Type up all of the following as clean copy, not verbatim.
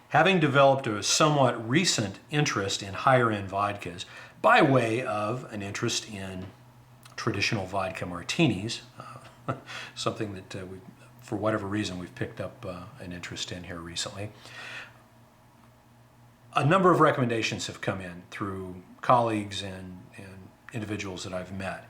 having developed a somewhat recent interest in higher-end vodkas by way of an interest in traditional vodka martinis, something that for whatever reason we've picked up an interest in here recently. A number of recommendations have come in through colleagues and individuals that I've met.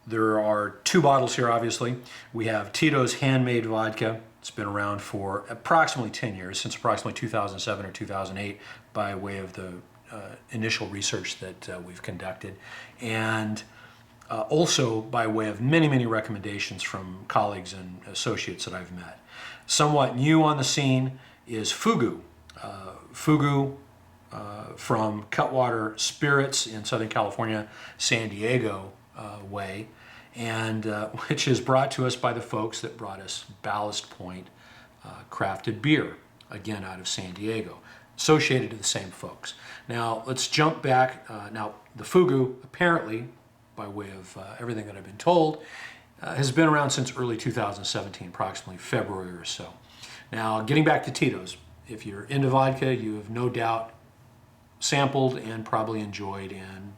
There are two bottles here, obviously. We have Tito's Handmade vodka. It's been around for approximately 10 years, since approximately 2007 or 2008, by way of the initial research that we've conducted. And also by way of many, many recommendations from colleagues and associates that I've met. Somewhat new on the scene is Fugu. Fugu from Cutwater Spirits in Southern California, San Diego way, and which is brought to us by the folks that brought us Ballast Point crafted beer, again out of San Diego, associated to the same folks. Now let's jump back. Now the Fugu, apparently, by way of everything that I've been told, has been around since early 2017, approximately February or so. Now getting back to Tito's, if you're into vodka, you have no doubt sampled and probably enjoyed and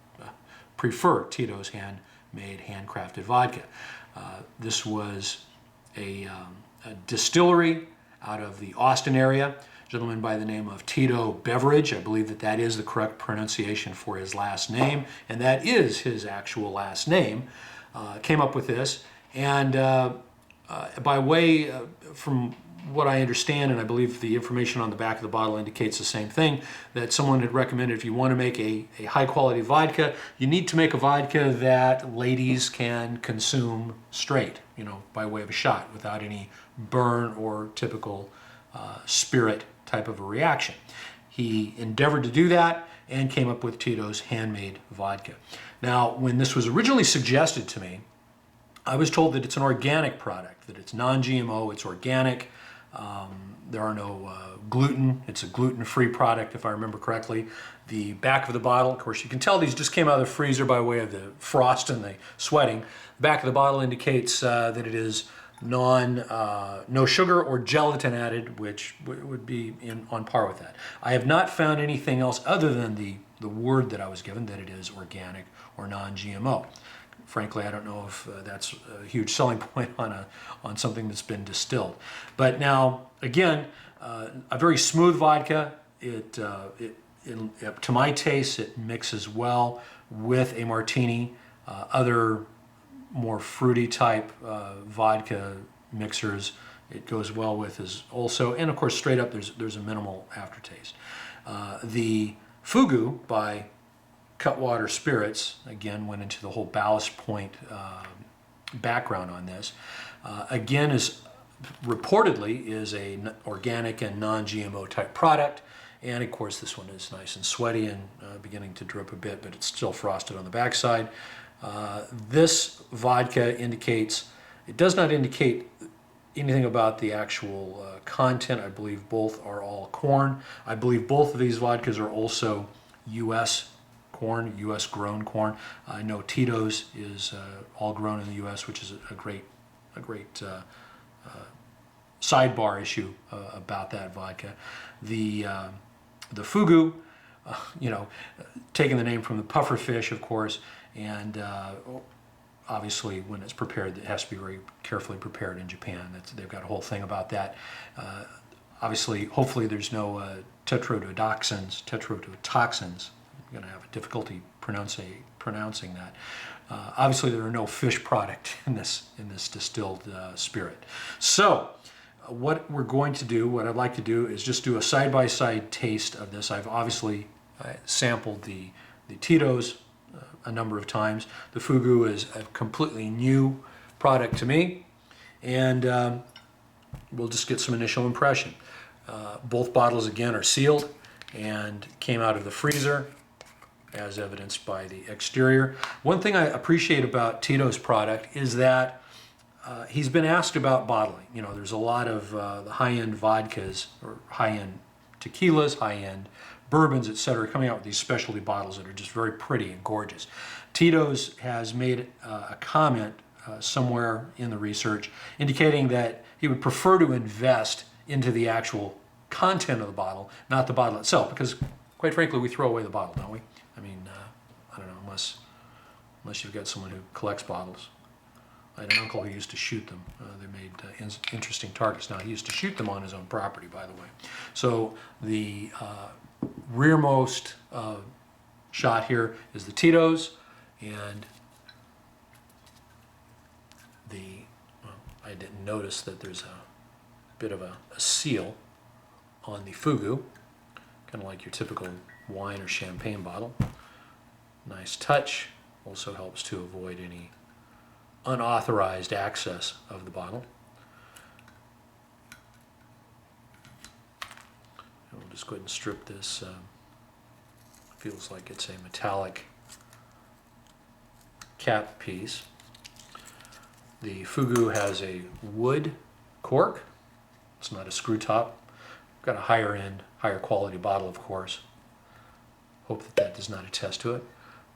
prefer Tito's handmade, handcrafted vodka. This was a distillery out of the Austin area, a gentleman by the name of Tito Beverage. I believe that that is the correct pronunciation for his last name, and that is his actual last name. Came up with this, and by way, from what I understand, and I believe the information on the back of the bottle indicates the same thing, that someone had recommended if you want to make a high quality vodka, you need to make a vodka that ladies can consume straight, you know, by way of a shot, without any burn or typical spirit type of a reaction. He endeavored to do that and came up with Tito's Handmade vodka. Now, when this was originally suggested to me, I was told that it's an organic product, that it's non-GMO, it's organic. There are no gluten. It's a gluten-free product, if I remember correctly. The back of the bottle, of course, you can tell these just came out of the freezer by way of the frost and the sweating. The back of the bottle indicates that it is no sugar or gelatin added, which would be on par with that. I have not found anything else other than the word that I was given, that it is organic or non-GMO. Frankly, I don't know if that's a huge selling point on something that's been distilled. But now, again, a very smooth vodka. To my taste, it mixes well with a martini. Other more fruity type vodka mixers, it goes well with as also, and of course, straight up, there's a minimal aftertaste. The Fugu by Cutwater Spirits, again, went into the whole Ballast Point background on this. Again, reportedly is an organic and non-GMO type product. And of course, this one is nice and sweaty and beginning to drip a bit, but it's still frosted on the backside. This vodka it does not indicate anything about the actual content. I believe both are all corn. I believe both of these vodkas are also U.S. corn, U.S. grown corn. I know Tito's is all grown in the U.S., which is a great sidebar issue about that vodka. The Fugu, taking the name from the puffer fish, of course, and obviously when it's prepared, it has to be very carefully prepared in Japan. They've got a whole thing about that. Obviously, hopefully there's no tetrodotoxins. I'm going to have a difficulty pronouncing that. Obviously, there are no fish product in this distilled spirit. So, what I'd like to do is just do a side-by-side taste of this. I've obviously sampled the Tito's a number of times. The Fugu is a completely new product to me, and we'll just get some initial impression. Both bottles, again, are sealed and came out of the freezer, as evidenced by the exterior. One thing I appreciate about Tito's product is that he's been asked about bottling. You know, there's a lot of the high-end vodkas or high-end tequilas, high-end bourbons, etc., coming out with these specialty bottles that are just very pretty and gorgeous. Tito's has made a comment somewhere in the research indicating that he would prefer to invest into the actual content of the bottle, not the bottle itself, because quite frankly, we throw away the bottle, don't we? I mean, I don't know, unless you've got someone who collects bottles. I had an uncle who used to shoot them. They made interesting targets. Now, he used to shoot them on his own property, by the way. So the rearmost shot here is the Tito's, and I didn't notice that there's a bit of a seal on the Fugu, kind of like your typical wine or champagne bottle. Nice touch. Also helps to avoid any unauthorized access of the bottle. And we'll just go ahead and strip this. Feels like it's a metallic cap piece. The Fugu has a wood cork. It's not a screw top. Got a higher end, higher quality bottle, of course. Hope that that does not attest to it.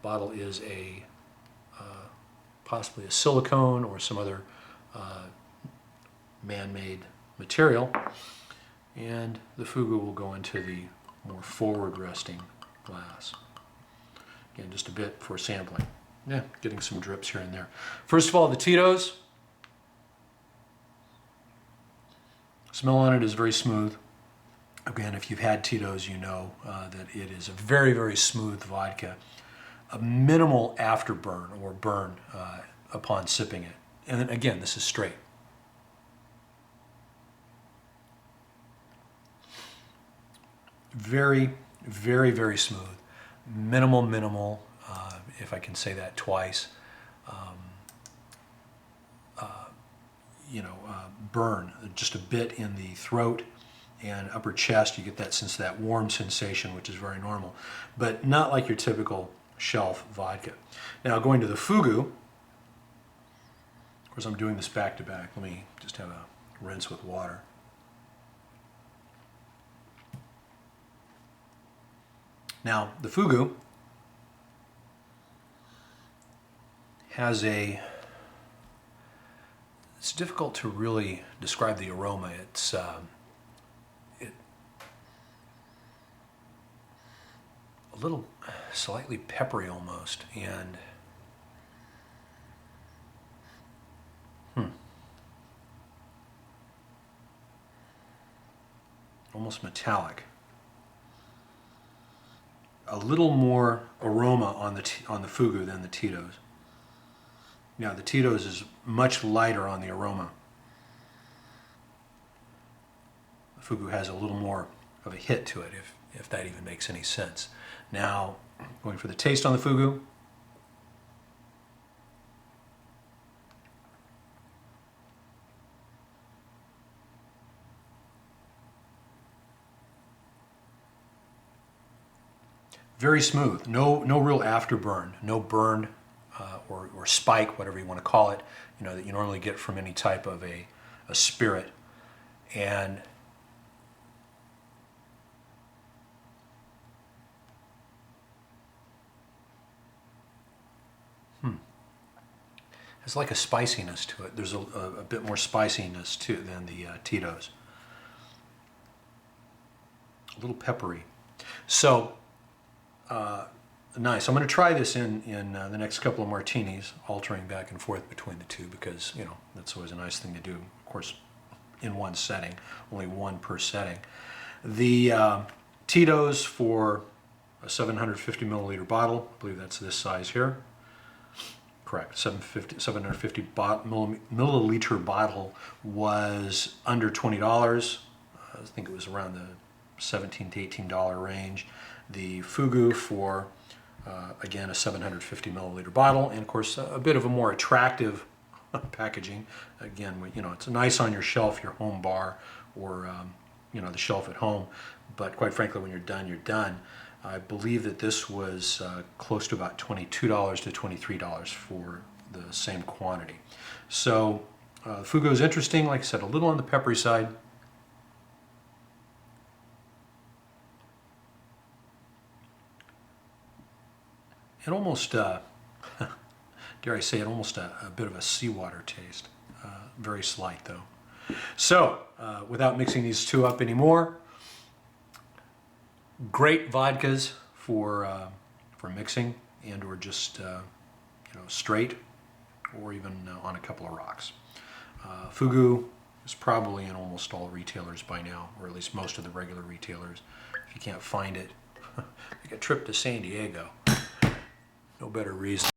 Bottle is a possibly a silicone or some other man-made material, and the Fugu will go into the more forward-resting glass. Again, just a bit for sampling. Yeah, getting some drips here and there. First of all, the Tito's. Smell on it is very smooth. Again, if you've had Tito's, you know that it is a very, very smooth vodka. A minimal afterburn or burn upon sipping it. And then again, this is straight. Very, very, very smooth. Minimal, if I can say that twice, burn, just a bit in the throat and upper chest. You get that sense, that warm sensation, which is very normal, but not like your typical shelf vodka. Now, going to the Fugu, of course I'm doing this back to back. Let me just have a rinse with water. Now, the Fugu has it's difficult to really describe the aroma. It's a little slightly peppery almost, and almost metallic. A little more aroma on the Fugu than the Tito's. Now, the Tito's is much lighter on the aroma. The Fugu has a little more of a hit to it, if that even makes any sense. Now, going for the taste on the Fugu. Very smooth, no real afterburn, no burn or spike, whatever you want to call it, that you normally get from any type of a spirit. And it's like a spiciness to it. There's a bit more spiciness than the Tito's. A little peppery. So, nice. I'm going to try this in the next couple of martinis, altering back and forth between the two, because, that's always a nice thing to do. Of course, in one setting, only one per setting. The Tito's for a 750 milliliter bottle, I believe that's this size here. Correct, 750 milliliter bottle was under $20. I think it was around the $17 to $18 range. The Fugu for, again, a 750 milliliter bottle, and of course a bit of a more attractive packaging. Again, it's nice on your shelf, your home bar, or the shelf at home, but quite frankly, when you're done, you're done. I believe that this was close to about $22 to $23 for the same quantity. So Fugu is interesting, like I said, a little on the peppery side. It almost, dare I say it, almost a bit of a seawater taste. Very slight though. So, without mixing these two up anymore, great vodkas for mixing and or just straight, or even on a couple of rocks. Fugu is probably in almost all retailers by now, or at least most of the regular retailers. If you can't find it, take a trip to San Diego. No better reason.